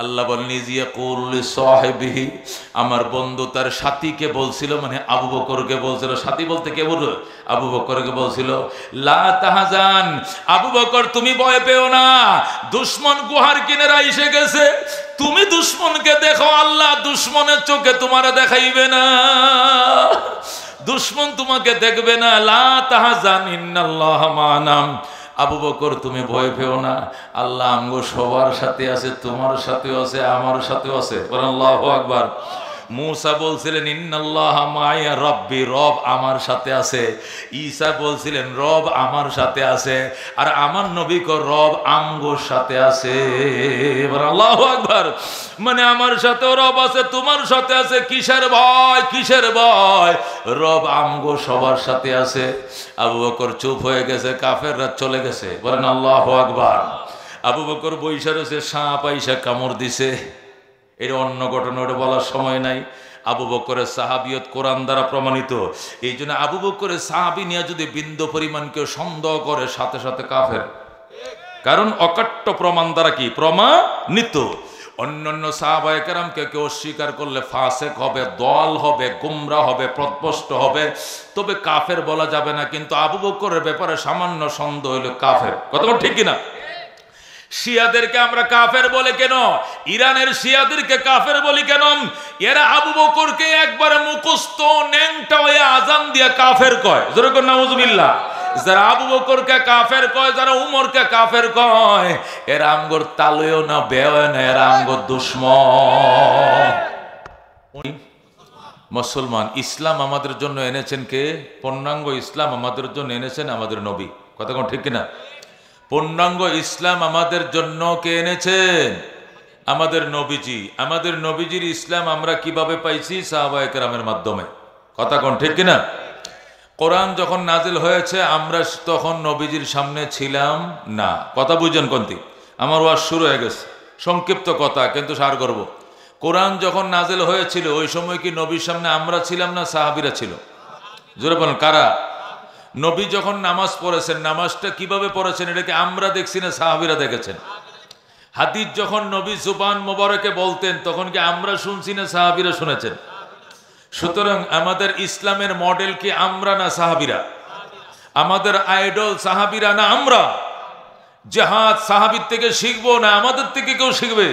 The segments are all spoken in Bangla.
আল্লাহ বলেন ইজিয়া কুল সাহিবিহি, আমার বন্ধু তার সাথীকে বলছিল, মানে আবু বকরকে বলছিল। সাথী বলতে কে বলল? আবু বকরকে বলছিল, লা তাহজান, আবু বকর তুমি ভয় পেও না, দুশমন গুহার কিনারা এসে গেছে, তুমি দুশমনকে দেখো, আল্লাহ দুশমনের চোখে তোমারে দেখাইবে না, দুশমন তোমাকে দেখবে না। লা তাহজান ইন্নাল্লাহ মা'ানা, আবু বকর তুমি ভয় পেও না, আল্লাহ আমগো সবার সাথে আছে, তোমার সাথেও আছে, আমার সাথেও আছে। আল্লাহু আকবার। মূসা বলছিলেন ইন্নাল্লাহ মা'ইয়া রাব্বি, রব আমার সাথে আছে। ঈসা বলছিলেন রব আমার সাথে আছে। আর আমার নবী কো রব আমগোর সাথে আছে। আল্লাহু আকবার। মানে আমার সাথেও রব আছে, তোমার সাথে আছে, কিসের ভয়, কিসের ভয়, রব আমগো সবার সাথে আছে। আবু বকর চুপ হয়ে গেছে, কাফেররা চলে গেছে। বলেন আল্লাহু আকবার। আবু বকর বইসা রয়েছে, সাপ আইসা কামড় দিছে। এটা অন্য ঘটনা, ওটা বলার সময় নাই। আবু বকরের সাহাবিয়ত কোরআন দ্বারা প্রমাণিত। এই জন্য আবু বকরের সাহাবি নিয়ে যদি বিন্দু পরিমাণ কেউ সন্দেহ করে, সাথে সাথে কাফের, কারণ অকাট্য প্রমাণ দ্বারা কি প্রমাণিত। অন্যান্য সাহাবায়ে কেরামকে কেউ অস্বীকার করলে ফাসেক হবে, দল হবে, গুমরা হবে, পথভ্রষ্ট হবে, তবে কাফের বলা যাবে না। কিন্তু আবু বকরের ব্যাপারে সামান্য সন্দেহ হইল কাফের। কথা ঠিক কিনা? শিয়াদেরকে আমরা কাফের বলে কেন? ইরানের শিয়াদেরকে কাফের বলি কেন? এরা আবু বকরকে একবারে মুখস্থ ন্যাংটা হয়ে আজান দিয়া কাফের কয়। জোরে কর নাউজুবিল্লাহ। যারা আবু বকরকে কাফের কয়, যারা উমরকে কাফের কয়, এরা আমগোর তালুয়ও না, বেয় না, এরা আমগোর দুশমন। মুসলমান ইসলাম আমাদের জন্য এনেছেন কে? পূর্ণাঙ্গ ইসলাম আমাদের জন্য এনেছেন আমাদের নবী। কথা কোন ঠিক কিনা? পূর্ণাঙ্গ ইসলাম আমাদের জন্য কে এনেছেন? আমাদের নবীজি। আমাদের নবীজির ইসলাম আমরা কিভাবে পাইছি? সাহাবায়ে কেরামের মাধ্যমে। কথা কোন ঠিক কিনা? কোরআন যখন নাজিল হয়েছে আমরা তখন নবীজির সামনে ছিলাম না। কথা বুঝছেন কোনটি? আমার ওয়াজ শুরু হয়ে গেছে, সংক্ষিপ্ত কথা কিন্তু সার করব। কোরআন যখন নাজিল হয়েছিল ওই সময় কি নবীর সামনে আমরা ছিলাম না সাহাবীরা ছিল? জোরে বলেন কারা? নবী যখন নামাজ পড়েছেন, নামাজটা কিভাবে পড়েছেন এটাকে আমরা দেখছি না সাহাবীরা দেখেছেন? হাদিস যখন নবী জুবান মোবারকে বলতেন তখন কি আমরা শুনছি না সাহাবীরা শুনেছেন? সুতরাং আমাদের ইসলামের মডেল কি আমরা না সাহাবীরা? আমাদের আইডল সাহাবীরা না আমরা? জিহাদ সাহাবীর থেকে শিখবো না আমাদের থেকে কেউ শিখবে?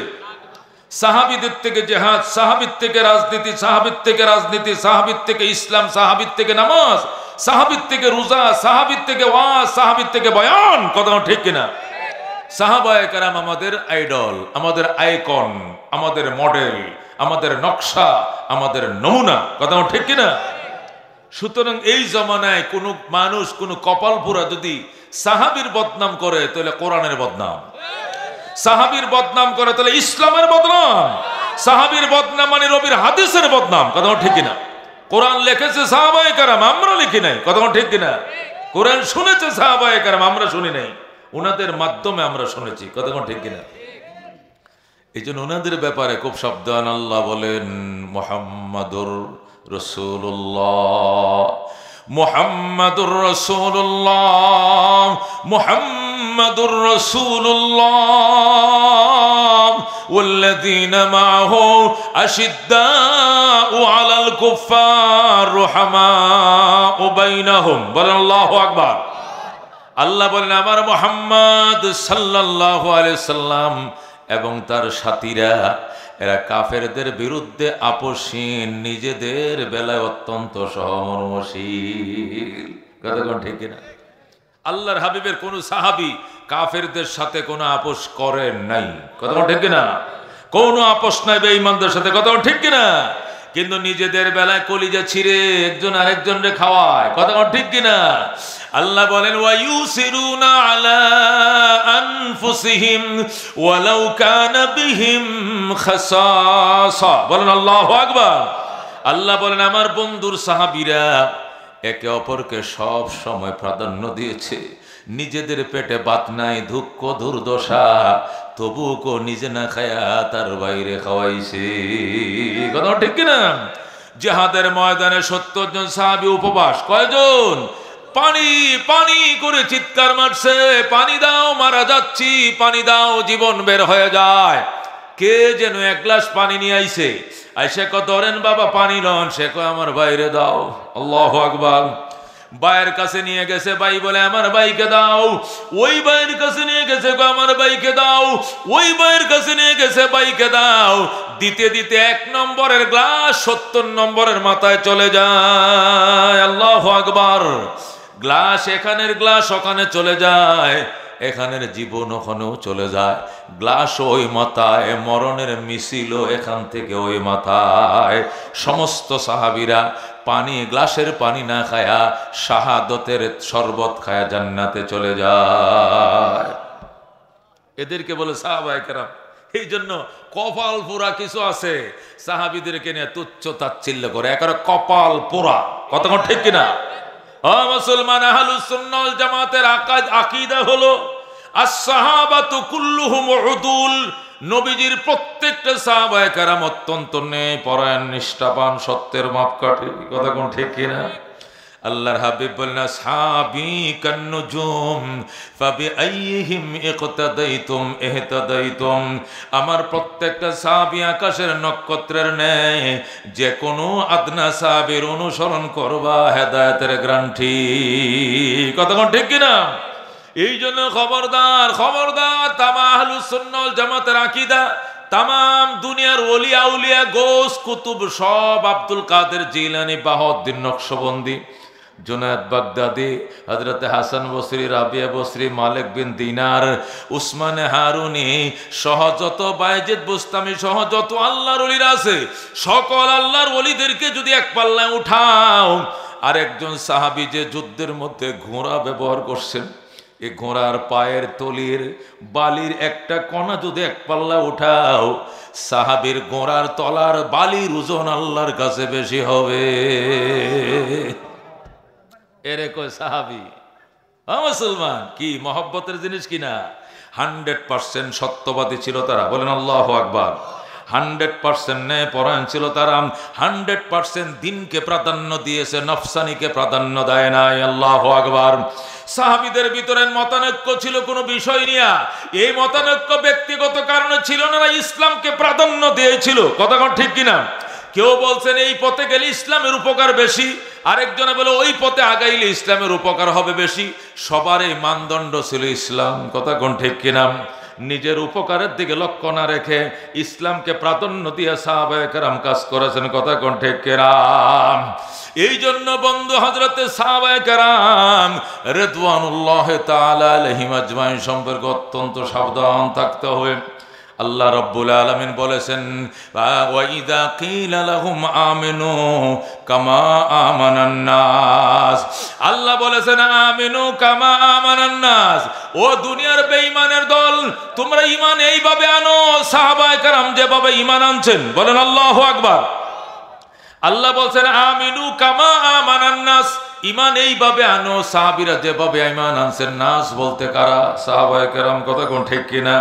সাহাবীদের থেকে জিহাদ, সাহাবীর থেকে রাজনীতি, সাহাবীর থেকে রাজনীতি, সাহাবীর থেকে ইসলাম, সাহাবীর থেকে নামাজ, সাহাবীর থেকে রোজা, সাহাবীর থেকে ওয়াজ, সাহাবীর থেকে বয়ান। কথা ঠিক কিনা? সাহাবায়ে কেরাম আমাদের আইডল, আমাদের আইকন, আমাদের মডেল, আমাদের নকশা, আমাদের নমুনা। কথা ঠিক কিনা? সুতরাং এই জমানায় কোন মানুষ, কোন কপালপুরা যদি সাহাবীর বদনাম করে তাহলে কোরআনের বদনাম, সাহাবীর বদনাম করে তাহলে ইসলামের বদনাম, সাহাবীর বদনাম মানে নবীর হাদিসের বদনাম। কথা ঠিক কিনা? কোরআন লিখেছে সাহাবায়ে কেরাম, আমরা লিখি নাই। কথা ঠিক কিনা? কোরআন শুনেছে সাহাবায়ে কেরাম, আমরা শুনি নাই, ওনাদের মাধ্যমে আমরা শুনেছি। কথা ঠিক কিনা? এই জন্য ওনাদের ব্যাপারে খুব সাবধান। আল্লাহ বলেন মুহাম্মাদুর রাসূলুল্লাহ, মুহাম্মাদুর রাসূলুল্লাহ, মুহাম্মাদুর রাসূলুল্লাহ ওয়াল্লাযীনা মাআহু আশিদ্দাউ আলাল কুফফার রুহামাউ বাইনাহুম। বলেন আল্লাহু আকবার। আল্লাহ বলেন আমার মুহাম্মদ সাল্লাল্লাহু আলাইহি সাল্লাম এবং তার সাথীরা এরা কাফেরদের বিরুদ্ধে আপোষহীন, নিজেদের বেলায় অত্যন্ত সহমর্মশীল। কথা কোন ঠিক কিনা? আল্লাহর হাবিবের কোন সাহাবী কাফেরদের সাথে কোনো আপোষ করেন নাই। কথা ঠিক কিনা? কোনো আপোষ নাই বেঈমানদের সাথে। কথা ঠিক কিনা? কিন্তু নিজেদের বেলায় কলিজা ছিঁড়ে একজন আরেকজনকে খাওয়ায়। কথা ঠিক কিনা? আল্লাহ বলেন ওয়ায়ুসিরুনা আলা আনফুসিহিম ওয়ালাউ কানা বিহিম খাসাসা। বলেন আল্লাহু আকবার। আল্লাহ বলেন আমার বন্ধুর সাহাবীরা একে অপরকে সব সময় প্রাধান্য দিয়েছে। নিজেদের পেটে ভাত নাই, দুঃখ দুর্দশা, তবুও নিজে না খায়া তার বাইরে খাওয়াইছে। কথা ঠিক কিনা? জিহাদের ময়দানে 70 জন সাহাবী উপবাস। কয়জন? পানি পানি করে চিৎকার মারছে, পানি দাও মারা যাচ্ছি, পানি দাও জীবন বের হয়ে যায়। কে যেন এক গ্লাস পানি নিয়ে আইছে, আইসা কত ধরেন বাবা পানি লন, সে কয় আমার বাইরে দাও। আল্লাহু আকবার। ভাইয়ের কাছে নিয়ে গেছে, ভাই বলে আমার ভাইকে দাও। ওই ভাইয়ের কাছে নিয়ে গেছে, আমার ভাইকে দাও। ওই ভাইয়ের কাছে নিয়ে গেছে, ভাইকে দাও। দিতে দিতে 1 নম্বরের গ্লাস 70 নম্বরের মাথায় চলে যায়। আল্লাহু আকবার। গ্লাস এখানের গ্লাস ওখানে চলে যায়, এখানের জীবন ওখানেও চলে যায়। গ্লাস ওই মাথায়, মরণের মিছিল এখান থেকে ওই মাথায়। সমস্ত সাহাবীরা পানি, গ্লাসের পানি না খায়া শাহাদতের শরবত খায়া জান্নাতে চলে যায়। এদেরকে বলে সাহাবায়ে কেরাম। এই জন্য কপাল পোড়া কিছু আছে, সাহাবীদেরকে নিয়ে তুচ্ছ তাচ্ছিল্য করে, একেবারে কপাল পোড়া। কতক্ষণ ঠিক কিনা? মুসলমান আহলুস সুন্নাহ ওয়াল জামাতের আকীদা হলো আস-সাহাবাতু কুল্লুহুম উদুল। নবীজির প্রত্যেকটা সাহাবায়ে কেরাম অত্যন্ত ন্যায়পরায়ণ, নিষ্ঠাবান, সত্যের মাপকাঠি। কথা কোন ঠিক কিনা? আল্লাহর হাবিব বলেন আসহাবী কান্নুজুম ফাবিআইহিম ইকতাদাইতুম ইহতাদাইতুম। আমার প্রত্যেকটা সাহাবী আকাশের নক্ষত্রের ন্যায়, যে কোনো আদনা সাহাবীর অনুসরণ করবা হেদায়েতের গ্যারান্টি। কথা কোন ঠিক কিনা? এই জন্য খবরদার খবরদার, তামাম আহলুস সুন্নাহ ওয়াল জামাতের আকীদা, তামাম দুনিয়ার ওলি আউলিয়া, গোস কুতুব সব, আব্দুল কাদের জিলানী, বাহাউদ্দিন নকশবন্দি, জুনায়েদ বাগদাদি, হযরত হাসান বসরি, রাবিয়া বসরি, মালিক বিন দিনার, উসমানে হারুনি সহ যত, বাইজিদ বুস্তামি সহ যত আল্লাহর ওলিরা আছে, সকল আল্লাহর ওলিদেরকে যদি এক পাল্লায় উঠাও, আর একজন সাহাবী যে যুদ্ধের মধ্যে ঘোড়া ব্যবহার করছেন, এই ঘোড়ার পায়ের তলির বালির একটা কণা যদি এক পাল্লা উঠাও, সাহাবীর ঘোড়ার তলার বালির ওজন আল্লাহর কাছে বেশি হবে। এরে কয় সাহাবী। মুসলমান কি মহব্বতের জিনিস কিনা? 100% সত্যবাদী ছিল তারা। বলেন আল্লাহু আকবার। 100% ন্যায়পরায়ণ ছিল তারা। 100% দিনকে প্রাধান্য দিয়েছে, নফসানিকে প্রাধান্য দেয় নাই। আল্লাহু আকবার। সাহাবীদের ভিতরে মতানৈক্য ছিল কোনো বিষয় নিয়ে, এই মতানৈক্য ব্যক্তিগত কারণে ছিল না, ইসলামকে প্রাধান্য দিয়েছিল। কথা ঠিক কিনা? কেউ বলছেন এই পথে গেলে ইসলামের উপকার বেশি, আরেকজনে বলে ওই পথে আগাইলে ইসলামের উপকার হবে বেশি। সবার এই মানদণ্ড ছিল ইসলাম। কথা কোন ঠিক কিনা? নিজের উপকারের দিকে লক্ষ্য না রেখে ইসলামকে প্রাধান্য দিয়ে সাহাবায়ে কেরাম কাজ করেছেন। কথা কোন ঠিক কিনা? এই জন্য বন্ধু, হযরতে সাহাবায়ে কেরাম রিদওয়ানুল্লাহি তাআলা আলাইহিম আজমাইন সম্পর্কে অত্যন্ত সাবধান থাকতে হবে। আল্লাহ রাব্বুল আলামিন বলেছেন ওয়া ইযা কিলা লাহুম আমিনু কামা আমানান নাস। আল্লাহ বলেছেন আমিনু কামা আমানান নাস। ও দুনিয়ার বেঈমানের দল, তোমরা ঈমান এইভাবে আনো সাহাবায়ে কেরাম যেভাবে ঈমান আনছেন। বলেন আল্লাহু আকবার। আল্লাহ বলছেন আমিনু কামা আমানান নাস, ঈমান এইভাবে আনো সাহাবীরা যেভাবে ঈমান আনছেন। নাস বলতে কারা? সাহাবায়ে কেরাম। কথা কোন ঠিক কিনা?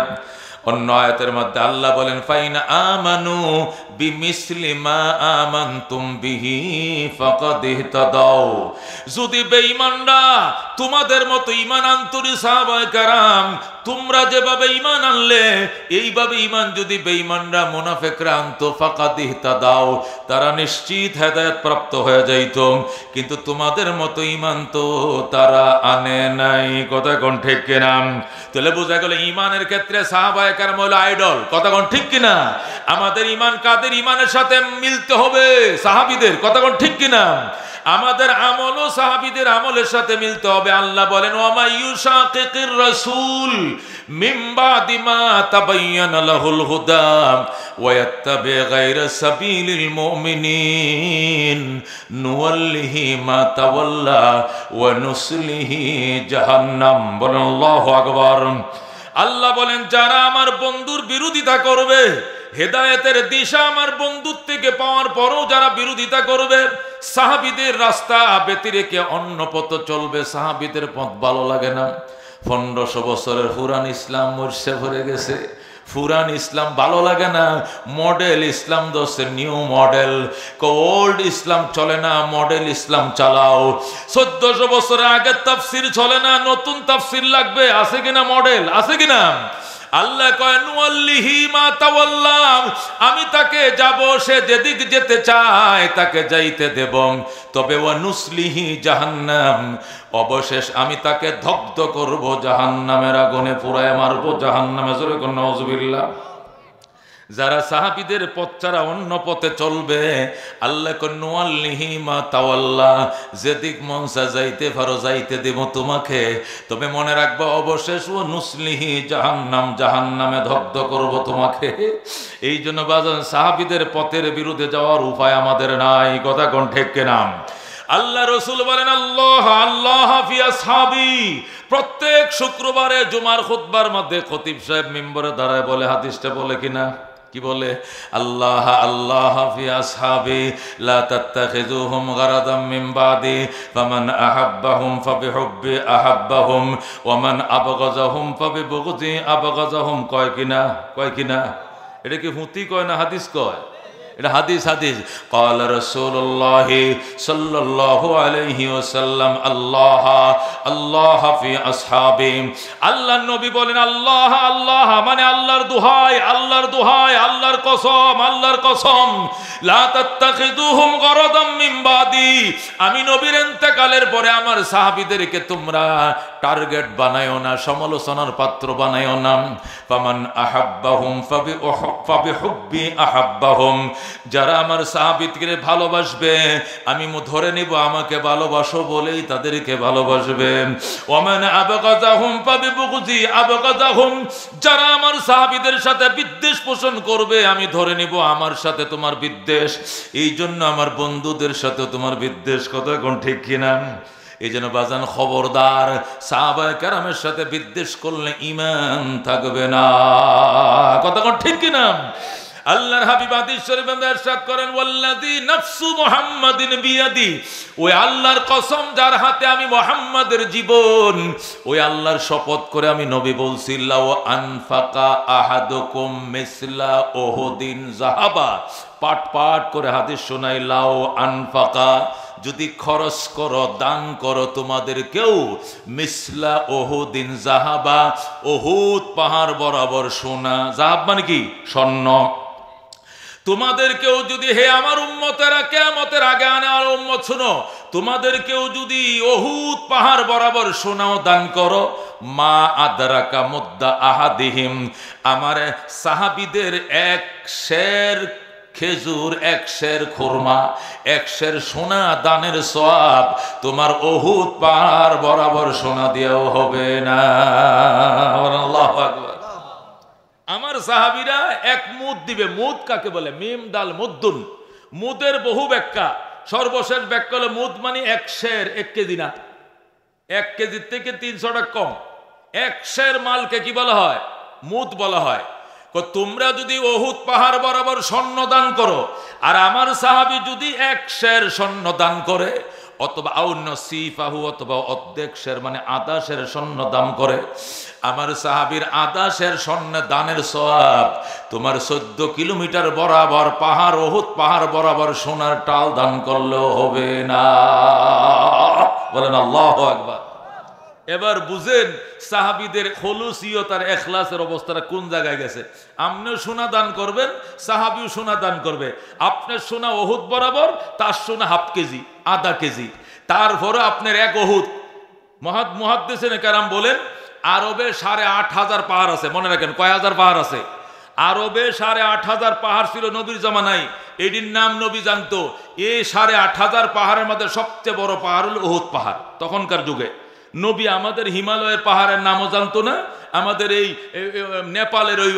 অন্য আয়াতের মধ্যে আল্লাহ বলেন ফাইনা আমানু বিমিসলি মা আমানতুম বিহি ফাকাদ ইহতাদাও। যদি বেঈমানরা তোমাদের মতো ঈমান আনতরি সাহাবায়ে কেরাম, তোমরা যেভাবে ঈমান আনলে এইভাবে ঈমান যদি বেঈমানরা মুনাফিকরা আনতো, ফাকাদ ইহতাদাও, তারা নিশ্চিত হেদায়েত প্রাপ্ত হয়ে যাইত। কিন্তু তোমাদের মতো ঈমান তো তারা আনে নাই। কথা কোন ঠিক কিনা? তাহলে বোঝা গেল ঈমানের ক্ষেত্রে সাহাবায়ে কেরাম হলো আইডল। কথা কোন ঠিক কিনা? আমাদের ঈমান কাদের ঈমানের সাথে মিলতে হবে? সাহাবীদের। কথা কোন ঠিক কিনা? আমাদের আমলও সাহাবীদের আমলের সাথে মিলতে হবে। আল্লাহ বলেন ওয়া মাইয়ুশাকিকির রাসূল মিন বাদি মা তাবায়্যানা লাহুল হুদা ওয়া ইয়াত্তাবি গায়রা সাবিলিল মুমিনিন নুওয়াল্লিহি মা তাওয়াল্লা ওয়া নুসলিহি জাহান্নাম। বলেন আল্লাহু আকবার। আল্লাহ বলেন যারা আমার বন্ধুর বিরোধিতা করবে, হেদায়েতের দিশা আমার বন্ধুর থেকে পাওয়ার পরও যারা বিরোধিতা করবে, সাহাবীদের রাস্তা ব্যতিরেকে অন্য পথ চলবে, সাহাবীদের পথ ভালো লাগে না। 1500 বছরের পুরান ইসলাম মরছে ভরে গেছে, পুরান ইসলাম ভালো লাগে না, মডেল ইসলাম দোষে নিউ মডেল। ওল্ড ইসলাম চলে না, মডেল ইসলাম চালাও। 1400 বছরের আগের তাফসির চলে না, নতুন তাফসির লাগবে। আছে কিনা মডেল? আছে কিনা? আল্লাহ কয় নুয়াল্লিহি মা তাওয়াল্লা, আমি তাকে যাব, সে যেদিক যেতে চায় তাকে যাইতে দেব, তবে ওয়া নুসলিহি জাহান্নাম, অবশেষ আমি তাকে দগ্ধ করব, জাহান্নামের আগুনে পুড়ায় মারব, জাহান্নামে। জোরে কোন নাউজুবিল্লাহ। যারা সাহাবীদের পথ ছাড়া অন্য পথে চলবে, আল্লাহ নুয়াল্লিহি মা তাওয়াল্লা, যেদিক মন চা যাইতে পারো যাইতে দেব তোমাকে, তবে মনে রাখবা অবশেষ ও নুসলিহি জাহান্নাম, জাহান্নামে দগ্ধ করব তোমাকে। এই জন্য বাজান সাহাবীদের পথের বিরুদ্ধে যাওয়ার উপায় আমাদের নাই, কথা কোন ঠিক কিনা? আল্লাহ রসুল বলেন আল্লাহ আল্লাহ ফি আসহাবি, প্রত্যেক শুক্রবারে জুমার খুতবার মধ্যে খতিব সাহেব মিম্বরে দাঁড়ায় বলে, হাদিসটা বলে কিনা, কি বলে? আল্লাহ আল্লাহ ফি আসহাবি লা তাত্তাখিযুহুম গারাদাম মিন বাদি, ফামান আহাব্বাহুম ফাবিহুব্বি আহাব্বাহুম ওয়া মান আবগাযাহুম ফাবিবুগযি আবগাযাহুম। কয় কিনা? কয় কিনা? এটা কি হুতি কয় না হাদিস কয়? এটা হাদিস, হাদিস। ক্বালা রাসূলুল্লাহ সাল্লাল্লাহু আলাইহি ওয়াসাল্লাম আল্লাহ আল্লাহ ফি আসহাবি, আল্লাহর নবী বলেন আল্লাহ আল্লাহ মানে আল্লাহর দোহাই, আল্লাহর দোহাই, আল্লাহর কসম, আল্লাহর কসম, লা তাত্তাখিযুহুম গারাদাম মিন বাদি, আমি নবীর ইন্তেকালের পরে আমার সাহাবীদেরকে তোমরা টার্গেট বানায়ো না, সমালোচনার পাত্র বানায়ো না। ফামান আহাব্বাহুম ফাবিহুব্বি আহাব্বাহুম, যারা আমার সাহাবীদেরকে ভালোবাসবে আমি ধরে নিব আমাকে ভালোবাসো বলেই তাদেরকে ভালোবাসবে। ওয়ামান আবগাযাহুম ফাবিবুগযি আবগাযাহুম, যারা আমার সাহাবীদের সাথে বিদ্বেষ পোষণ করবে আমি ধরে নিব আমার সাথে তোমার বিদ্বেষ, এই জন্য আমার বন্ধুদের সাথে তোমার বিদ্বেষ। কথা কোন ঠিক কিনা? এই জন্য বাজান খবরদার, সাহাবায়ে কেরামের সাথে বিদ্বেষ করলে ঈমান থাকবে না। কথা কোন ঠিক কিনা? আল্লাহর হাবিব হাদিস শরীফে ইরশাদ করেন ওয়াল্লাযী নাফসু মুহাম্মাদিন বিয়াদি, ওই আল্লাহর কসম যার হাতে আমি মুহাম্মাদের জীবন, ওই আল্লাহর শপথ করে আমি নবী বলছি, লাউ আনফাকা আহাদুকুম মিসলা উহুদিন যাহাবা, পাট পাট করে হাদিস শোনাই, লাউ আনফাকা, যদি খরচ করো, দান করো তোমাদের কেউ, মিসলা উহুদিন যাহাবা, উহুদ পাহাড় বরাবর সোনা, যাহাব মানে কি? স্বর্ণ। তোমাদের কেউ যদি, হে আমার উম্মতেরা, কিয়ামতের আগে আর উম্মত শুনো, তোমাদের কেউ যদি উহুদ পাহাড় বরাবর সোনাও দান করো, মা আদরাকা মুদ্দা আহাদিহিম, আমার সাহাবীদের এক সের খেজুর, এক সের খুরমা, এক সের সোনা দানের সওয়াব তোমার উহুদ পাহাড় বরাবর সোনা দিয়েও হবে না। আল্লাহু আকবার। আমার সাহাবীরা এক মুদ দিবে। মুদ কাকে বলে? মিম দাল মুদ্দুন, মুদের বহু ব্যাখ্যা, সর্বশেষ ব্যাখ্যা হলো মুদ মানে এক সের, 1 কেজি না, 1 কেজির থেকে 300 টাকা কম, এক সের মালকে কি বলা হয়? মুদ বলা হয়। তোমরা যদি উহুদ পাহাড় বরাবর স্বর্ণ দান করো, আর আমার সাহাবী যদি 1 সের স্বর্ণ দান করে, অথবা আউনসিফাহু, অথবা অর্ধেক সের মানে আধা সের স্বর্ণ দান করে, আমার সাহাবীর আধা সের স্বর্ণ দানের সওয়াব তোমার 14 কিলোমিটার বরাবর পাহাড়, উহুদ পাহাড় বরাবর সোনার টাল দান করলেও হবে না। বলেন আল্লাহু আকবার। এবার বুঝেন সাহাবীদের খলুসিয়ত আর ইখলাসের অবস্থাটা কোন জায়গায় গেছে। আপনিও সোনা দান করবেন, সাহাবীও সোনা দান করবে। আপনার সোনা উহুদ বরাবর, তার সোনা হাফ কেজি, আধা কেজি, তারপরে আপনার 1 উহুদ। মুহাদ্দিসিনে কেরাম বলেন আরবে 8,500 পাহাড় আছে। মনে রাখেন কয় হাজার পাহাড় আছে? আরবে 8,500 পাহাড় ছিল নবীর জামানায়, এটির নাম নবী জানতো। এই 8,500 পাহাড়ের মধ্যে সবচেয়ে বড় পাহাড় হলো উহুদ পাহাড়। তখনকার যুগে নবী আমাদের হিমালয়ের পাহাড়ের নামও জানতো না, আমাদের এই নেপালের ওই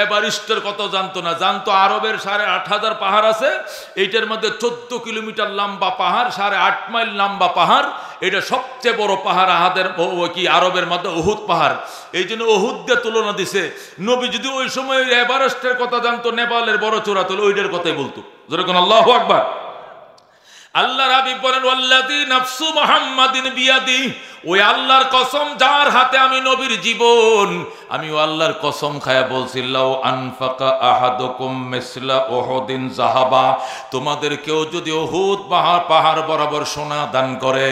এভারেস্টের কত জানতো না, জানতো আরবের 8,500 পাহাড় আছে। এইটার মধ্যে 14 কিলোমিটার লম্বা পাহাড়, 8.5 মাইল লম্বা পাহাড়, এটা সবচেয়ে বড় পাহাড় আহাদের কি আরবের মধ্যে উহুদ পাহাড়। এই জন্য উহুদ দিয়ে তুলনা দিছে। নবী যদি ওই সময় এভারেস্টের কথা জানতো, নেপালের বড় চূড়া তুলে ওইটার কথাই বলতো। যেরকম আল্লাহু আকবার। আল্লাহর হাবিব বলেন ওয়াল্লাযী নাফসু মুহাম্মাদিন বিয়াদি, ওই আল্লাহর কসম যার হাতে আমি নবীর জীবন, আমি ও আল্লাহর কসম খায়া বলছি লাউ আনফাকা আহাদুকুম মিসলা উহুদিন যাহাবা, তোমাদের কেউ যদি উহুদ পাহাড় বরাবর সোনা দান করে,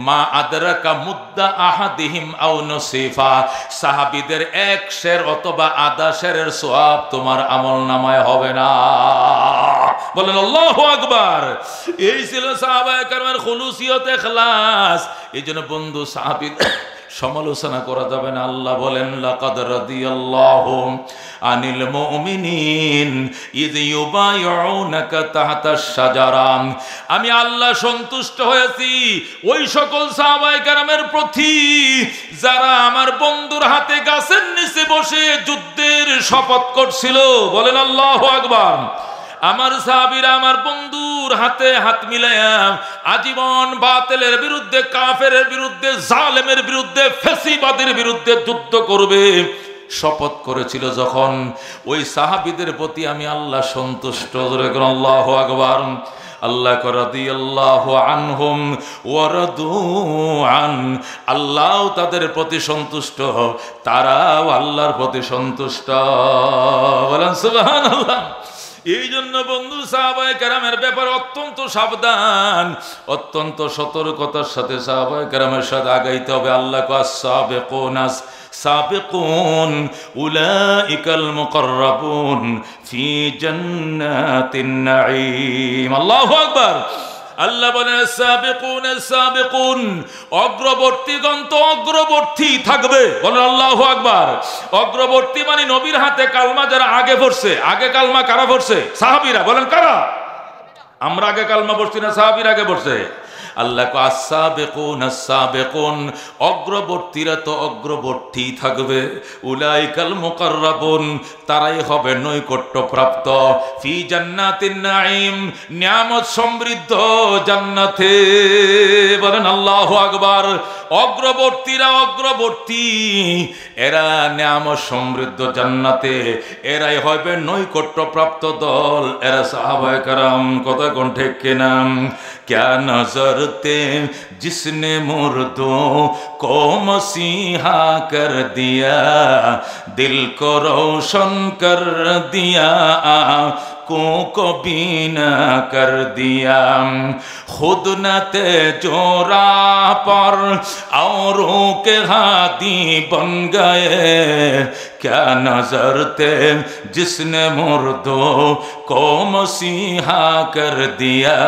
মা আদরাকা মুদ্দা আহাদিহিম আও নসিফা, সাহাবীদের এক শের অথবা আধা শেরের সওয়াব তোমার আমলনামায় হবে না। বলেন আল্লাহু আকবার। এই ছিল সাহাবায়ে কেরামের খুলুসিয়ত ইখলাস। এইজন্য বন্ধু সাহাবী সমালোচনা করা যাবে না। আল্লাহ বলেন লাকাদ রাদিয়াল্লাহু আনিল মুমিনিন ইয ইউবাইউনাকা তাহতাশ শাজারা, আমি আল্লাহ সন্তুষ্ট হয়েছি ওই সকল সাহাবায়ে কেরামের প্রতি যারা আমার বন্ধুর হাতে গাছের নিচে বসে যুদ্ধের শপথ করছিল। বলেন আল্লাহু আকবার। আমার সাহাবীরা আমার বন্ধুর হাতে হাত মিলায়া আজীবন বাতিলের বিরুদ্ধে, কাফেরের বিরুদ্ধে, জালেমের বিরুদ্ধে, ফ্যাসিবাদের বিরুদ্ধে যুদ্ধ করবে শপথ করেছিল। যখন ওই সাহাবীদের প্রতি আমি আল্লাহ সন্তুষ্ট। আল্লাহু আকবার। আল্লাহ রাদিয়াল্লাহু আনহুম ওয়া রাদু আন, আল্লাহ তাদের প্রতি সন্তুষ্ট, তারাও আল্লাহর প্রতি সন্তুষ্ট। বলেন সুবহানাল্লাহ। এই জন্য বন্ধু সাহাবায়ে কেরামের ব্যাপারে অত্যন্ত সাবধান, অত্যন্ত সতর্কতার সাথে সাহাবায়ে কেরামের সাথে আগাইতে হবে। আল্লাহ সাবিকুন উলাইকাল মুকাররাবুন ফি জান্নাতিন নাঈম। আল্লাহু আকবার। আল্লাহ বলেন সাবিকুন, অগ্রবর্তীগণ তো অগ্রবর্তী থাকবে। বলেন আল্লাহু আকবার। অগ্রবর্তী মানে নবীর হাতে কালমা যারা আগে পড়ছে। আগে কালমা কারা পড়ছে? সাহাবীরা। বলেন কারা? আমরা আগে কালমা পড়ছি না সাহাবীরা আগে পড়ছে? আল্লাহ আস-সাবিকুন, অগ্রবর্তীরা তো অগ্রবর্তী থাকবে। উলাইকাল মুকাররাবুন, তারাই হবে নৈকট্য প্রাপ্ত। ফি জান্নাতিন নাঈম, নিয়ামত সমৃদ্ধ জান্নাতে। বলেন আল্লাহু আকবার। অগ্রবর্তীরা অগ্রবর্তী, এরা নিয়ামত সমৃদ্ধ জান্নাতে, এরাই হবে নৈকট্য প্রাপ্ত দল। এরা সাহাবায়ে কেরাম। কথা কোন ঠিক কিনা? क्या नजरते जिसने मुर्दों को मसीहा कर दिया, दिल को रोशन कर दिया, को बीना कर दिया, खुद न ते जोरा पर औरों के हादी बन गए। क्या नजर थे जिसने मुर्दों को मसीहा कर दिया,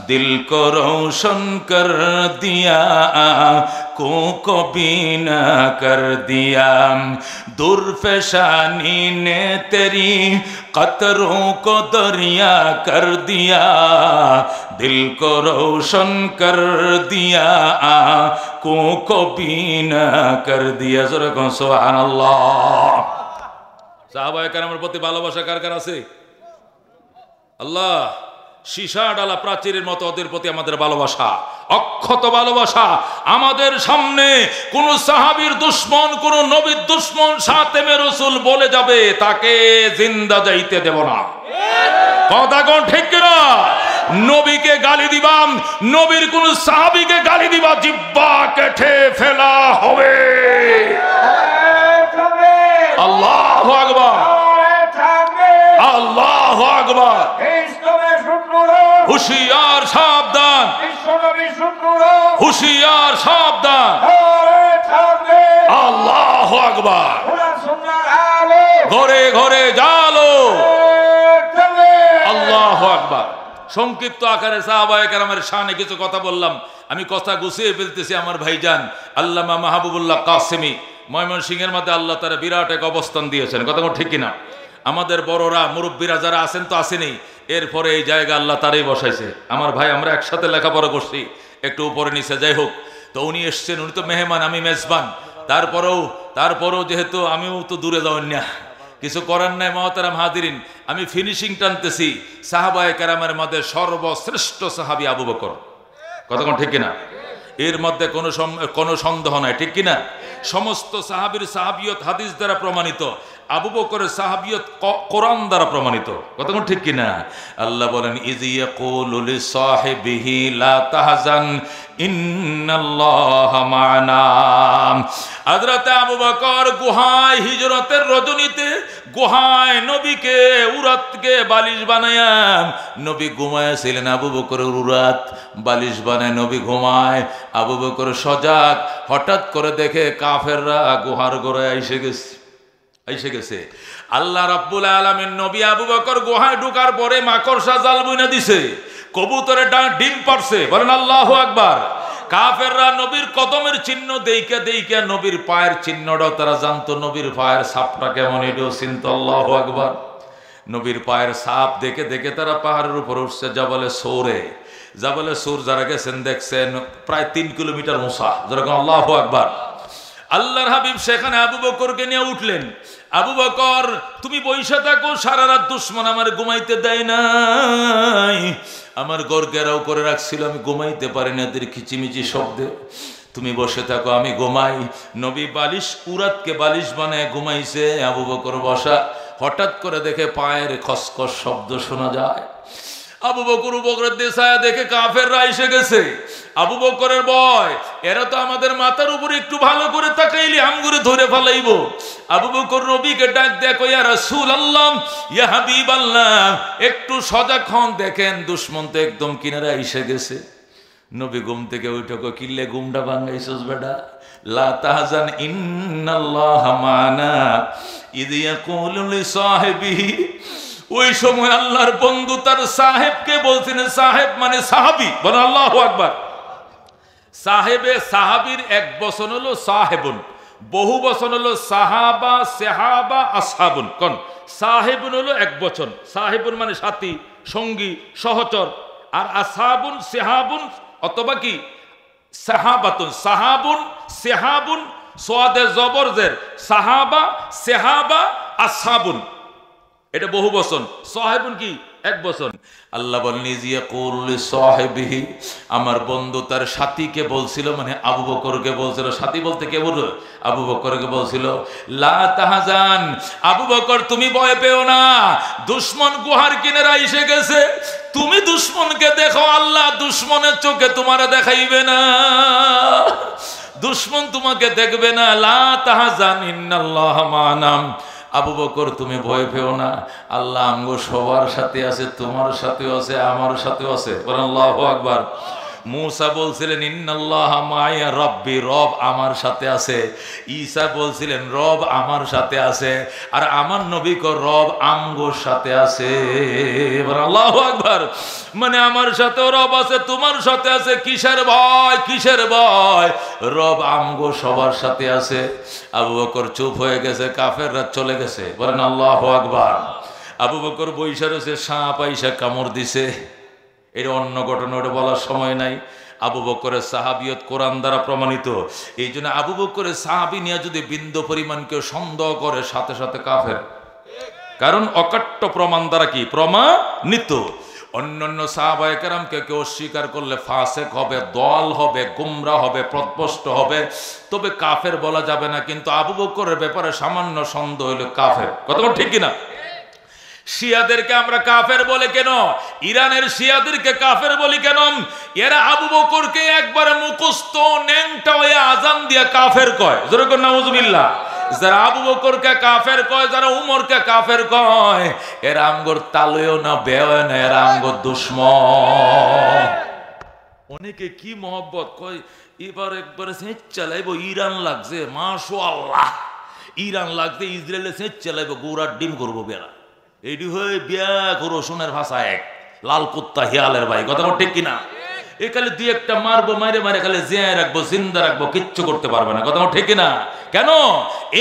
दिल को रोशन कर दिया, को बीना कर दिया। दुर्फशानी ने तेरी कतरों को दरिया कर दिया, दिल को रोशन कर दिया, को बीना कर दिया। जरा कौन सुबहानाल्लाह। সাহাবায়ে কেরামের প্রতি ভালোবাসা কার কার আছে? আল্লাহ। সীসা ডালা প্রাচীরের মতো ওদের প্রতি আমাদের ভালোবাসা, অক্ষত ভালোবাসা। আমাদের সামনে কোন সাহাবীর দুশমন, কোন নবীর দুশমন সাতেমে রাসূল বলে যাবে, তাকে জিন্দা যাইতে দেব না। কথা কোন ঠিক কিনা? নবীকে গালি দিবাম, নবীর কোন সাহাবীকে গালি দিবা, জিহ্বা কেটে ফেলা হবে। আল্লাহু আকবার, আল্লাহু আকবার। হুশিয়ার সাবধান, হুশিয়ার সাবধান। আল্লাহু আকবার। ঘরে ঘরে জালো। আল্লাহু আকবার। সংক্ষিপ্ত আকারে সাহাবায়ে কেরামের শানে কিছু কথা বললাম। আমি কথা গুছিয়ে ফেলতেছি। আমার ভাইজান আল্লামা মাহবুবুল্লাহ কাসেমি ময়মনসিংহের মধ্যে আল্লাহ তারা বিরাট এক অবস্থান দিয়েছেন। কথা ঠিক কিনা? আমাদের বড়রা মুরব্বীরা যারা আছেন তো আসেনি, এরপরে এই জায়গা আল্লাহ তারাই বসাইছে। আমার ভাই আমরা একসাথে লেখাপড়া করছি, একটু উপরে নিচে, যাই হোক। তো উনি এসছেন, উনি তো মেহমান, আমি মেজবান। তারপরেও যেহেতু আমিও তো দূরে যাওয়ার না, কিছু করার নাই। মহতারাম হাজিরিন, আমি ফিনিশিং টানতেছি। সাহাবায়ে কেরামের মধ্যে সর্বশ্রেষ্ঠ সাহাবী আবু বকর। কথা কোন ঠিক কিনা? এর মধ্যে কোনো সন্দেহ নাই, ঠিক কিনা? সমস্ত সাহাবীর সাহাবিয়ত হাদিস দ্বারা প্রমাণিত। আবু বকরের সাহাবিয়ত কোরআন দ্বারা প্রমাণিত। কতক্ষণ ঠিক কিনা? আল্লাহ বলেন ইয ইয়াকুলু লিসাহিবিহি লা তাহজান ইন্নাল্লাহা মা'ানা। হযরত আবু বকর গুহায় হিজরতের রজনীতে গুহায় নবীকে উরাতকে বালিশ বানায়া নবী ঘুমায়াছিলেন। আবু বকরের উরাত বালিশ বানায় নবী ঘুমায়, আবু বকর সজাগ। হঠাৎ করে দেখে কাফেররা গুহার গোড়ায় এসে গেছে। আল্লাহ রাব্বুল আলামিন নবী আবু বকর গুহায় ঢোকার পরে মাকড়সা জাল বুনে দিছে, কবুতরের ডিম পারছে। বলেন আল্লাহু আকবার। কাফেররা নবীর কদমের চিহ্ন দেইকা নবীর পায়ের চিহ্নটাও তারা জানতো, নবীর পায়ের ছাপটা কেমন এটাও চিনতো। আল্লাহু আকবার। নবীর পায়ের ছাপ দেখে তারা পাহাড়ের উপর উঠছে জাবালে সৌরে। জাবালে সৌর যারা গেছেন দেখছেন প্রায় 3 কিলোমিটার উঁচা। যেরকম আল্লাহু আকবার। আল্লাহর হাবিব সেখানে আবু বকরকে নিয়ে উঠলেন। আবু বকর তুমি বইসা থাকো, সারা রাত দুশমন আমার ঘুমাইতে দেয় নাই, আমার ঘর ঘেরাও করে রাখছিল, আমি ঘুমাইতে পারি না এদের কিচিমিচি শব্দে। তুমি বসে থাকো, আমি ঘুমাই। নবী বালিশ উরাতকে বালিশ বানায় ঘুমাইছে, আবু বকর বসা। হঠাৎ করে দেখে পায়ের খসখস শব্দ শোনা যায়। আবু বকর উপরের দেশায় দেখে কাফেররা এসে গেছে। আবু বকরের ভয়, এরা তো আমাদের মাথার উপরে একটু ভালো করে তাকাইলে আমগুরে ধরে ফেলাইব। আবু বকর নবীকে ডাক দেয়, ইয়া রাসূলুল্লাহ, ইয়া হাবিবাল্লাহ, একটু সজাগ হন, দেখেন দুশমন তো একদম কিনারে এসে গেছে। নবী ঘুম থেকে উঠে কই, কিল্লে ঘুমটা ভাঙাইছস বেটা? লা তাহজান ইন্নাল্লাহা মা'ানা ইয ইয়াকুলু লিসাহিবিহি। ওই সময় আল্লাহর বন্ধু তার সাহেবকে বলছেন, সাহেব মানে সাহাবী। বলেন আল্লাহু আকবার। সাহাবীর এক বচন হলো সাহেবুন, বহু বচন হলো সাহাবা, সাহাবা, আসহাবুন। কোন সাহেবুন হলো এক বচন, সাহেবুন মানে সাথী, সঙ্গী, সহচর। আর আসহাবুন, সাহাবুন অথবা কি সাহাবাতুন, সাহাবুন, সাহাবুন, সোয়াদে জবরজের, সাহাবা, সাহাবা, আসহাবুন, এটা বহু বচন। সাহেবুন কি এক বচন। আল্লাহ বলেন ইয ইয়াকুলু লিসাহিবিহি, আমার বন্ধু তার সাথীকে বলছিল, মানে আবু বকরকে বলছিল। সাথী বলতে কে বলল? আবু বকরকে বলছিল, লা তাহজান, আবু বকর তুমি ভয় পেও না, দুশমন গুহার কিনারা এসে গেছে। তুমি দুশমনকে দেখো, আল্লাহ দুশমনের চোখে তোমারে দেখাইবে না, দুশমন তোমাকে দেখবে না। লা তাহজান ইন্নাল্লাহা মা'ানা। আবু বকর তুমি ভয় পেও না, আল্লাহ আমগো সবার সাথে আছে, তোমার সাথেও আছে, আমার সাথেও আছে। বলেন আল্লাহু আকবার। মূসা বলছিলেন ইন্নাল্লাহা মা'ইয়া রাব্বি, রব আমার সাথে আছে। ঈসা বলছিলেন রব আমার সাথে আছে। আর আমার নবী কো রব আমগো সাথে আছে। বলেন আল্লাহু আকবার। মানে আমার সাথেও রব আছে, তোমার সাথে আছে। কিসের ভয়, কিসের ভয়? রব আমগো সবার সাথে আছে। আবু বকর চুপ হয়ে গেছে, কাফেররা চলে গেছে। বলেন আল্লাহু আকবার। আবু বকর বইসা রয়েছে, সাপ আইসা কামড় দিছে। এটা অন্য ঘটনা, ওটা বলার সময় নাই। আবু বকরের সাহাবিয়ত কোরআন দ্বারা প্রমাণিত। এই জন্য আবু বকরের সাহাবি নিয়ে যদি বিন্দু পরিমাণ কেউ সন্দেহ করে, সাথে সাথে কাফের। কারণ অকাট্য প্রমাণ দ্বারা কি প্রমাণিত। অন্যান্য সাহাবায়ে কেরামকে কেউ অস্বীকার করলে ফাসেক হবে, দল হবে, গুমরা হবে, পথভ্রষ্ট হবে, তবে কাফের বলা যাবে না। কিন্তু আবু বকরের ব্যাপারে সামান্য সন্দেহ হইলে কাফের। কথা ঠিক কিনা? শিয়াদেরকে আমরা কাফের বলে কেন? ইরানের শিয়াদেরকে কাফের বলি কেন? এরা আবু বকরকে একবারে মুখস্থ ন্যাংটা হয়ে আজান দিয়া কাফের কয়। যেরকম নাউজুবিল্লাহ। যারা আবু বকরকে কাফের কয়, যারা উমরকে কাফের কয়, এরা আমগর তালুও না, বেও না, এরা আমগর দুশমন। অনেকে কি মহব্বত কয়, এবার একবারে সেচ চালাইবো, ইরান লাগছে, মাশাআল্লাহ, ইরান লাগছে, ইসরায়েলে সেচ চালাইবো, গৌরার ডিম করবো বেড়া। এইটি হয়ে বিয়া করো সোনের ভাষা এক লাল কুত্তা হিয়ালের ভাই। কথা ঠিক কিনা? এ খালি দুই একটা মারবো, মারে মারে খালি জিয়ায় রাখবো, জিন্দা রাখবো, কিচ্ছু করতে পারবে না। কথা ঠিক কিনা? কেন?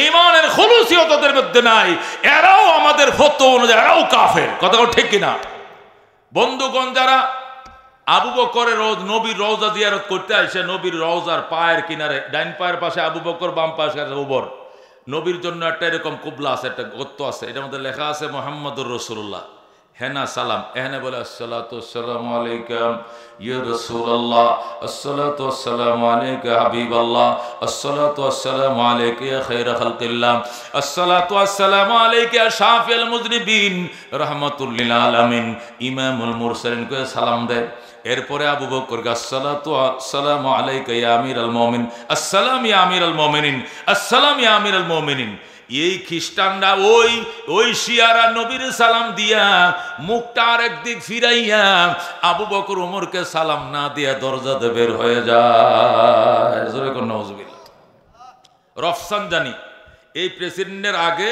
ঈমানের খুলুসিয়ত ওদের মধ্যে নাই। এরাও আমাদের ফতোয়া অনুযায়ী এরাও কাফের। কথা ঠিক কিনা? বন্ধুগণ, যারা আবু বকরের নবীর রওজা জিয়ারত করতে আসে, নবীর রওজার পায়ের কিনারে ডাইন পায়ের পাশে আবু বকর, বাম পাশে উমর। নবীর জন্য একটা এরকম কুবলা আছে, একটা গর্ত আছে, এটার মধ্যে লেখা আছে মুহাম্মদুর রাসূলুল্লাহ। হেনা সালাম, এখানে বলে আসসালাতু আসসালামু আলাইকা ইয়া রাসূলুল্লাহ, আসসালাতু আসসালামু আলাইকা হাবিবাল্লাহ, আসসালাতু আসসালামু আলাইকা ইয়া খায়রা খালকিল্লাহ, আসসালাতু আসসালামু আলাইকা ইয়া শাফিউল মুযনিবিন রাহমাতুল লিল আলামিন, ইমামুল মুরসালিন কে সালাম দেয়। এরপরে আবু বকরকে আসসালাতু আসসালামু আলাইকা ইয়া আমিরুল মুমিনিন, আসসালাম ইয়া আমিরুল মুমিনিন, আসসালাম ইয়া আমিরুল মুমিনিন। এই খ্রিস্টানরা ওই শিয়ারা নবীর সালাম দিয়া মুখটা আরেক দিক ফিরাইয়া আবু বকর ওমরকে সালাম না দিয়া দরজাতে বের হয়ে যায়। রফসানজানি এই প্রেসিডেন্টের আগে,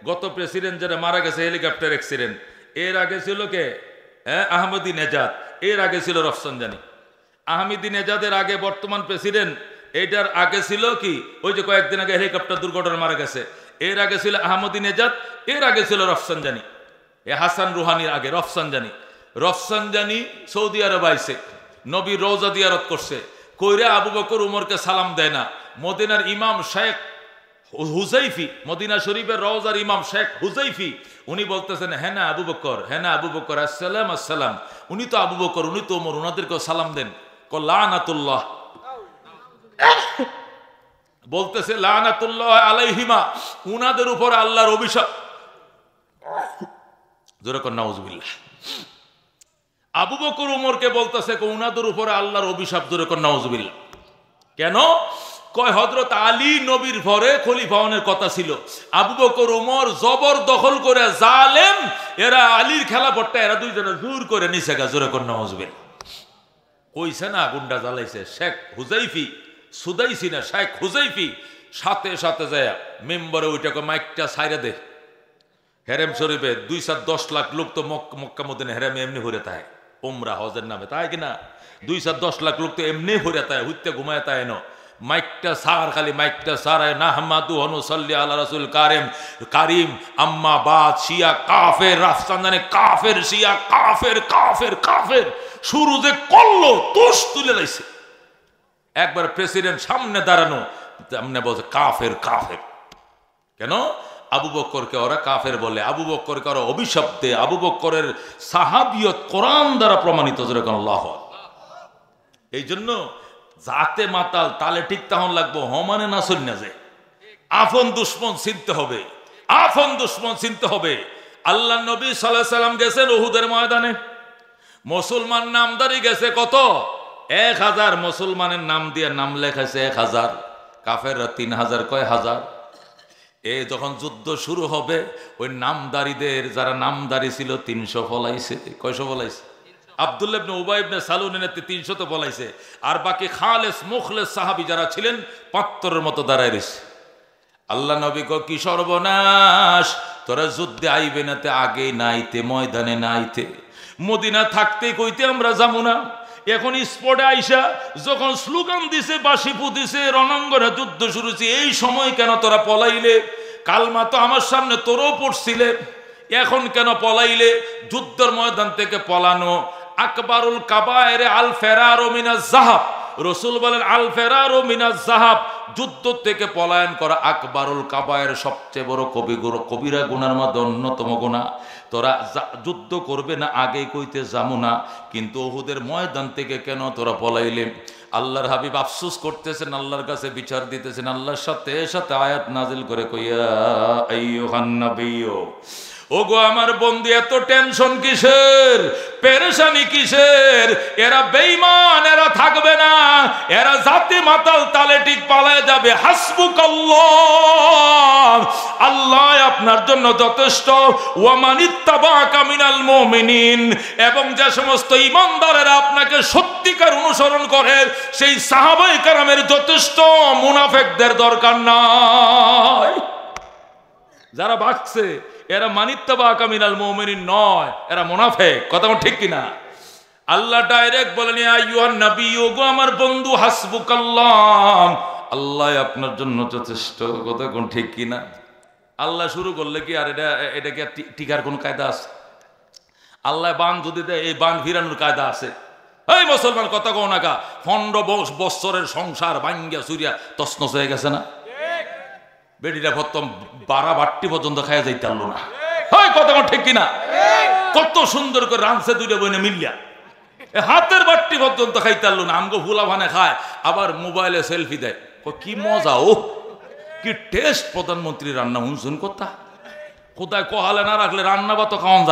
গত প্রেসিডেন্ট যারা মারা গেছে হেলিকপ্টার অ্যাক্সিডেন্ট, এর আগে ছিল কে? আহমদি নেজাদ, এর আগে ছিল রফসানজানি। আহমদি নেজাদের আগে বর্তমান প্রেসিডেন্ট, এইটার আগে ছিল কি ওই যে কয়েকদিন আগে হেলিকপ্টার দুর্ঘটনা মারা গেছে, এর আগে ছিল আহমদি নেজাদ, এর আগে ছিল রফসানজানি। এ হাসান রুহানির আগে রফসানজানি। রফসানজানি সৌদি আরব আইছে, নবী রওজা জিয়ারত করছে, কইরা আবু বকর উমরকে সালাম দেয় না। মদিনার ইমাম শেখ হুজাইফি, মদিনা শরীফের রওজার ইমাম শেখ হুজাইফি, উনি বলতেছেন হ্যাঁ না আবু বকর, হ্যাঁ না আবু বকর, আসসালাম আসসালাম, উনি তো আবু বকর, উনি তো ওমর, উনাদেরকে সালাম দেন। লানাতুল্লাহ বলতেছে, লানাতুল্লাহ আলাইহিমা, উনাদের উপর আল্লাহর অভিশাপ। যেরকম নাউজুবিল্লাহ। আবু বকর উমরকে বলতেছে উনাদের উপরে আল্লাহর অভিশাপ। যেরকম নাউজুবিল্লাহ। কেন? কয় হযরত আলী নবীর পরে খলিফা হওয়ার কথা ছিল, আবু বকর উমর জবর দখল করে জালেম, এরা আলীর খেলাফতটা এরা দুইজনে জোর করে নিছে গা। যেরকম নাউজুবিল্লাহ। কইছে না গুন্ডা জ্বালাইছে শেখ হুজাইফি, সুদাইসি না শেখ হুজাইফি, সাথে সাথে যায় মেম্বারে ওইটাকে মাইকটা ছাইরা দে। হেরেম শরীফে 2-10 লাখ লোক তো মক্কা মদিনা হেরেম এমনি হইরে তাই, উমরা হজের নামে তাই কিনা, 2-10 লাখ লোক তো এমনি হইরে তাই, হুইতে ঘুমায় তাই ন। মাইকটা সার, খালি মাইকটা সারায় নাহমাদু অনুসাল্লি আলা রাসূল কারিম আম্মা বাদ। শিয়া কাফের, রাফসানজানি কাফের, শিয়া কাফের কাফের কাফের, শুরু যে করলো তুষ তুলে লাইছে। একবার প্রেসিডেন্ট সামনে দাঁড়ানো, সামনে বলছে কাফের কাফের। কেন? আবু বকরকে ওরা কাফের বলে, আবু বকরকে ওরা অভিশাপ দেয়। আবু বকরের সাহাবিয়ত কোরআন দ্বারা প্রমাণিত। যেরকম আল্লাহ। এই জন্য জাতে মাতাল তালে ঠিক তখন লাগবো, হমানে না শূন্য যে আফন দুশ্মন চিনতে হবে, আফন দুশ্মন চিনতে হবে। আল্লাহ নবী সাল্লাল্লাহু আলাইহি সাল্লাম গেছেন উহুদের ময়দানে, মুসলমান নামদারি গেছে কত? 1000 মুসলমানের নাম দিয়ে নাম লেখাইছে 1000, কাফেররা 3000, কয় হাজার। এই যখন যুদ্ধ শুরু হবে, ওই নামদারিদের যারা নামদারি ছিল 300 ফলাইছে। কয়শো ফলাইছে? আব্দুল্লাহ ইবনে উবাই ইবনে সালুলের নেতৃত্বে 300 তো ফলাইছে। আর বাকি খালেস মুখলেস সাহাবী যারা ছিলেন 75-এর মতো দাঁড়ায় রয়েছে। আল্লাহ নবী কো কি সর্বনাশ, তোরা যুদ্ধে আইবে নাতে আগে নাইতে, ময়দানে নাইতে, মদিনা থাকতেই কইতে আমরা যাবো না। এখন স্পটে আইসা যখন স্লোগান দিছে, বাঁশি ফুদিছে, রণাঙ্গনে যুদ্ধ শুরু হয়েছে, এই সময় কেন তোরা পলাইলে? কালমা তো আমার সামনে তোরও পড়ছিলে, এখন কেন পলাইলে? যুদ্ধের ময়দান থেকে পলানো আকবারুল কাবায়ের আল ফেরারু মিনাজ যাহাব। রাসূল বলেন আল ফেরারু মিনাজ যাহাব, যুদ্ধ থেকে পলায়ন করা আকবারুল কাবায়ের, সবচেয়ে বড় কবিরা গুনার মধ্যে অন্যতম গুনাহ। তোরা যুদ্ধ করবে না আগেই কইতে যাবো না, কিন্তু উহুদের ময়দান থেকে কেন তোরা পলাইলে? আল্লাহর হাবিব আফসোস করতেছেন, আল্লাহর কাছে বিচার দিতেছেন। আল্লাহর সাথে সাথে আয়াত নাজিল করে কইয়া আইয়ুহান নাবিয়্যু, ওগো আমার বন্ধু, এত টেনশন কিসের, পেরেশানি কিসের? এরা বেঈমান, এরা থাকবে না, এরা জাতি মাতাল তালে ঠিক পালায় যাবে। হাসবুকাল্লাহ, আল্লাহ আপনার জন্য যথেষ্ট। ওয়া মানিত্তাবাকা মিনাল মুমিনিন, এবং যে সমস্ত ঈমানদারেরা আপনাকে সত্যিকার অনুসরণ করে সেই সাহাবায়ে কেরামের যথেষ্ট, মুনাফিকদের দরকার নাই। যারা বাঁচছে এরা মানিত্তাবাকা মিনাল মুমিনিন নয়, এরা মুনাফিক। কথা ঠিক কিনা? আল্লাহ ডাইরেক্ট বলেন ইয়া আইয়ুহান নাবিয়্যু, গো আমার বন্ধু, হাসবুকাল্লাহ, আল্লাহ আপনার জন্য যথেষ্ট। কথা কোন ঠিক কিনা? আল্লাহ শুরু করলে কি আর এটা কি টিকার কোন কায়দা আছে? আল্লাহ বান যদি দেয়, এই বান ফিরানোর কায়দা আছে? এই মুসলমান কথা কও না কা, 15 বছরের সংসার ভাঙ্গিয়া চুরিয়া তছনছ হয়ে গেছে না? বেটিটা প্রথম 12 বাট্টি পর্যন্ত খাইয়া যাইতে পারলো না। হয় কথা ঠিক কিনা? কত সুন্দর করে রাঁধছে দুইটা বইনে মিলিয়া, হাতের বাট্টি পর্যন্ত খাইতে পারলো না। আমগো ফুলা ভানে খায়, আবার মোবাইলে সেলফি দেয়। কি মজা, ও কি টেস্ট প্রধানমন্ত্রী রান্না শুনছুন কথা। কোথায় কহালে না রাখলে রান্না বা তো খাওয়ান যায়।